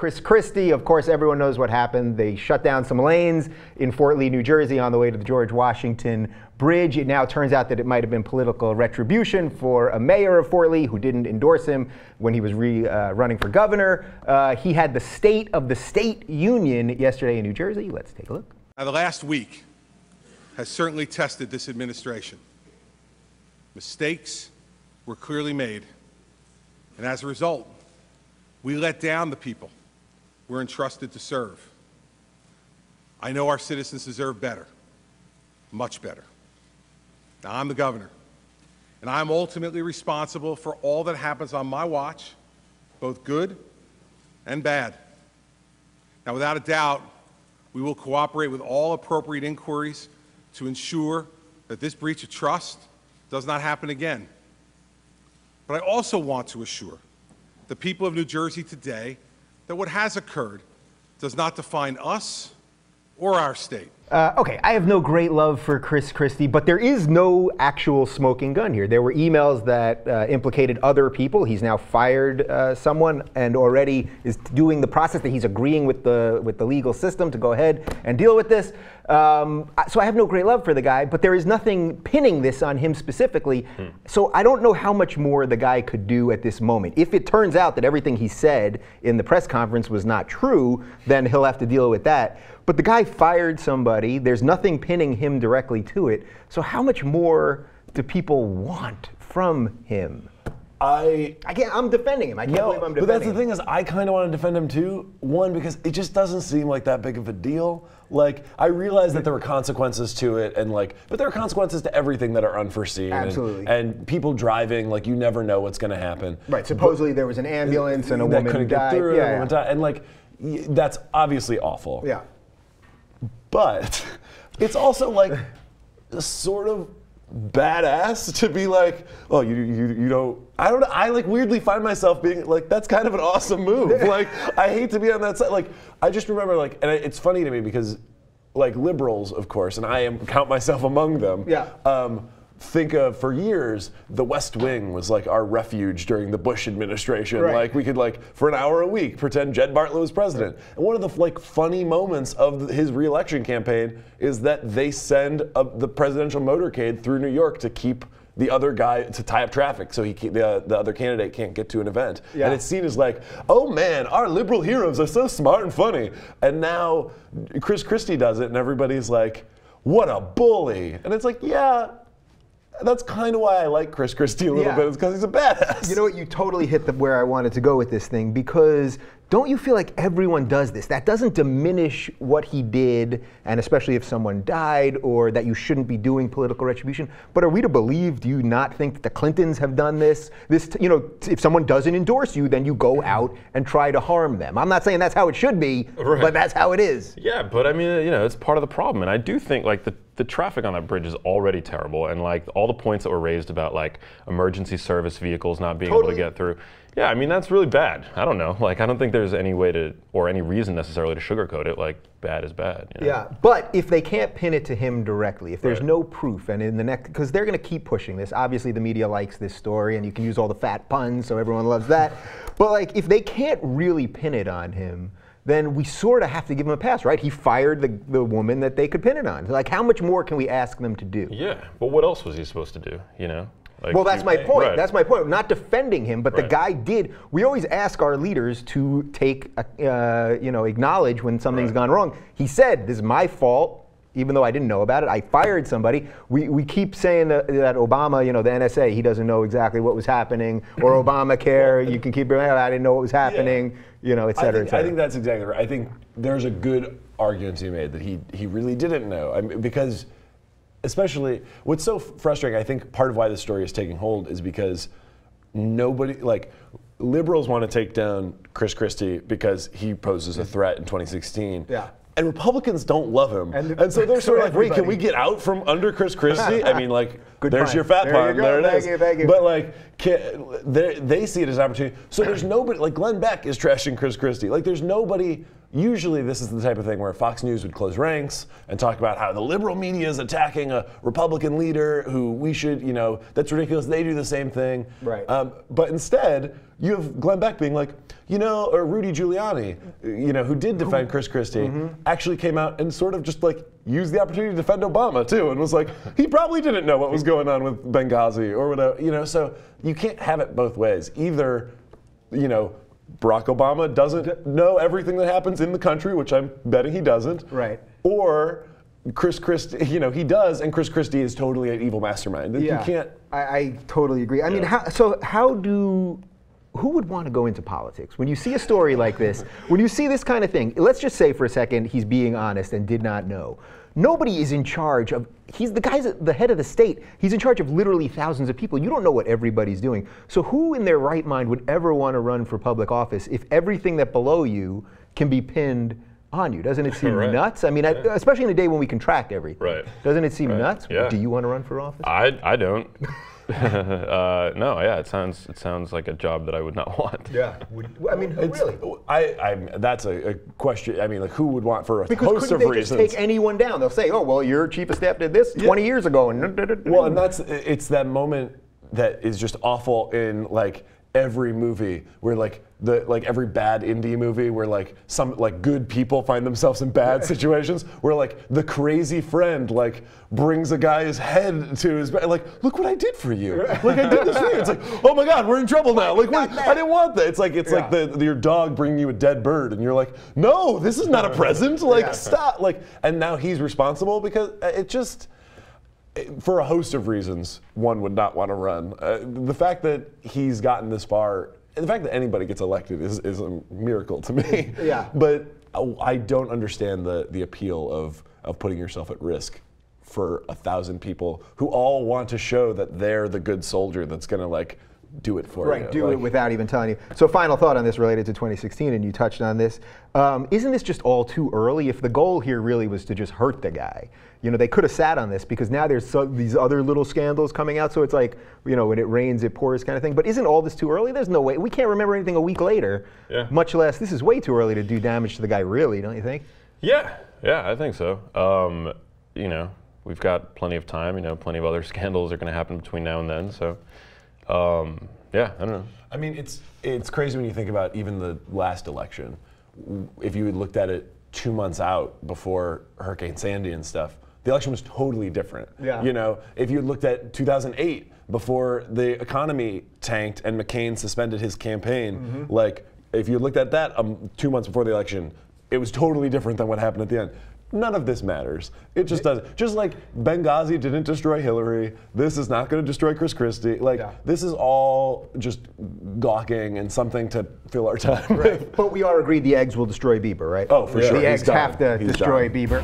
Chris Christie, of course, everyone knows what happened. They shut down some lanes in Fort Lee, New Jersey on the way to the George Washington Bridge. It now turns out that it might have been political retribution for a mayor of Fort Lee who didn't endorse him when he was running for governor. He had the State of the State Union yesterday in New Jersey. Let's take a look. Now, the last week has certainly tested this administration. Mistakes were clearly made, and as a result, we let down the people we're entrusted to serve. I know our citizens deserve better, much better. Now, I'm the governor, and I'm ultimately responsible for all that happens on my watch, both good and bad. Now, without a doubt, we will cooperate with all appropriate inquiries to ensure that this breach of trust does not happen again. But I also want to assure the people of New Jersey today that what has occurred does not define us or our state. Okay, I have no great love for Chris Christie, but there is no actual smoking gun here. There were emails that implicated other people. He's now fired someone and already is doing the process that he's agreeing with the legal system to go ahead and deal with this. So I have no great love for the guy, but there is nothing pinning this on him specifically. So I don't know how much more the guy could do at this moment. If it turns out that everything he said in the press conference was not true, then he'll have to deal with that. But the guy fired somebody. There's nothing pinning him directly to it. So how much more do people want from him? I'm defending him. I can't believe I'm defending him. But that's the thing is, I kind of want to defend him too. One, because it just doesn't seem like that big of a deal. Like, I realize that there were consequences to it, and but there are consequences to everything that are unforeseen. Absolutely. And people driving, you never know what's going to happen. Right. Supposedly there was an ambulance and a woman couldn't died. Get through, and a woman died, and that's obviously awful. Yeah. But it's also sort of badass to be like, oh, you don't. I don't know. I weirdly find myself being that's kind of an awesome move. I hate to be on that side. I just remember and it's funny to me because liberals, of course, and I count myself among them. Yeah. Think of, for years, the West Wing was our refuge during the Bush administration. Right. We could for an hour a week pretend Jed Bartlett was president. Right. And one of the funny moments of his re-election campaign is that they send the presidential motorcade through New York to keep the other guy, to tie up traffic so the other candidate can't get to an event. Yeah. And it's seen as oh man, our liberal heroes are so smart and funny. And now Chris Christie does it and everybody's what a bully. And it's yeah. That's kind of why I like Chris Christie a little bit, is because he's a badass. You know what, you totally hit where I wanted to go with this thing, because don't you feel like everyone does this? That doesn't diminish what he did, and especially if someone died, or that you shouldn't be doing political retribution. But are we to believe, do you not think that the Clintons have done this? If someone doesn't endorse you, then you go out and try to harm them. I'm not saying that's how it should be, but that's how it is. Yeah, but I mean, it's part of the problem. And I do think the traffic on that bridge is already terrible, and all the points that were raised about emergency service vehicles not being able to get through. Yeah, I mean, that's really bad. I don't know. I don't think there's any way to, or any reason necessarily to sugarcoat it. Bad is bad. Yeah, but if they can't pin it to him directly, if there's no proof, and in the next, because they're going to keep pushing this. Obviously, the media likes this story, and you can use all the fat puns, so everyone loves that. But if they can't really pin it on him, then we sort of have to give him a pass, right? He fired the woman that they could pin it on. How much more can we ask them to do? Yeah, but what else was he supposed to do, Well, that's my point. Right. That's my point. Not defending him, but the guy did. We always ask our leaders to acknowledge when something's gone wrong. He said, "This is my fault, even though I didn't know about it. I fired somebody." We keep saying that Obama, the NSA, he doesn't know exactly what was happening, or Obamacare, you can keep I didn't know what was happening, et cetera, et cetera. I think that's exactly right. I think there's a good argument to be made that he really didn't know, because. Especially, what's so frustrating, I think part of why this story is taking hold is because nobody, liberals want to take down Chris Christie because he poses a threat in 2016. Yeah. And Republicans don't love him. And so they're sort of wait, can we get out from under Chris Christie? I mean, there's your fat pun, there it is. Thank you. But they see it as an opportunity. So there's nobody, Glenn Beck is trashing Chris Christie. There's nobody usually this is the type of thing where Fox News would close ranks and talk about how the liberal media is attacking a Republican leader who we should, that's ridiculous. They do the same thing. Right. But instead, you have Glenn Beck being like, or Rudy Giuliani, who did defend Chris Christie, actually came out and sort of just like used the opportunity to defend Obama too, and was like, he probably didn't know what was going on with Benghazi or whatever, so you can't have it both ways. Either, Barack Obama doesn't know everything that happens in the country, which I'm betting he doesn't. Right. Or Chris Christie, he does, and Chris Christie is totally an evil mastermind. Yeah. You can't. I totally agree. I mean, who would want to go into politics? When you see a story like this, when you see this kind of thing, let's just say for a second he's being honest and did not know. Nobody is in charge of, he's the guy's the head of the state. He's in charge of literally thousands of people. You don't know what everybody's doing. So who in their right mind would ever want to run for public office if everything that below you can be pinned on you? Doesn't it seem nuts? I mean, especially in a day when we can track everything. Right. Doesn't it seem nuts? Yeah. Do you want to run for office? I don't. No, yeah, it sounds like a job that I would not want. Yeah. Really? That's a question. I mean, like, who would want for a because host of they reasons? Just take anyone down. They'll say, oh, well, your chief of staff did this 20 years ago. Well, and it's that moment that is just awful in like every movie where like every bad indie movie where like some like good people find themselves in bad situations where like the crazy friend like brings a guy's head to his back, like, look what I did for you. Like, I did this for you. It's like, oh my God, we're in trouble now. Like, I didn't want that. It's like your dog bringing you a dead bird and you're like, no, this is not a present. Like, stop. Like, and now he's responsible because it just, for a host of reasons, one would not want to run. The fact that he's gotten this far, the fact that anybody gets elected is a miracle to me. Yeah. But I don't understand the appeal of putting yourself at risk for 1,000 people who all want to show that they're the good soldier that's going to like do it for you. Right, do it without even telling you. So final thought on this related to 2016, and you touched on this. Isn't this just all too early? If the goal here really was to just hurt the guy, they could have sat on this because now there's these other little scandals coming out. So it's like, when it rains, it pours kind of thing. But isn't all this too early? There's no way. We can't remember anything a week later, much less this is way too early to do damage to the guy, really, don't you think? Yeah, I think so. We've got plenty of time, plenty of other scandals are going to happen between now and then. So, I don't know. I mean, it's crazy when you think about even the last election. If you had looked at it 2 months out before Hurricane Sandy and stuff, the election was totally different. Yeah. If you had looked at 2008 before the economy tanked and McCain suspended his campaign, like if you looked at that 2 months before the election, it was totally different than what happened at the end. None of this matters. It just doesn't. Just like Benghazi didn't destroy Hillary, this is not going to destroy Chris Christie. This is all just gawking and something to fill our time with. But we are agreed the eggs will destroy Bieber, right? Oh, for sure. The eggs have to destroy Bieber.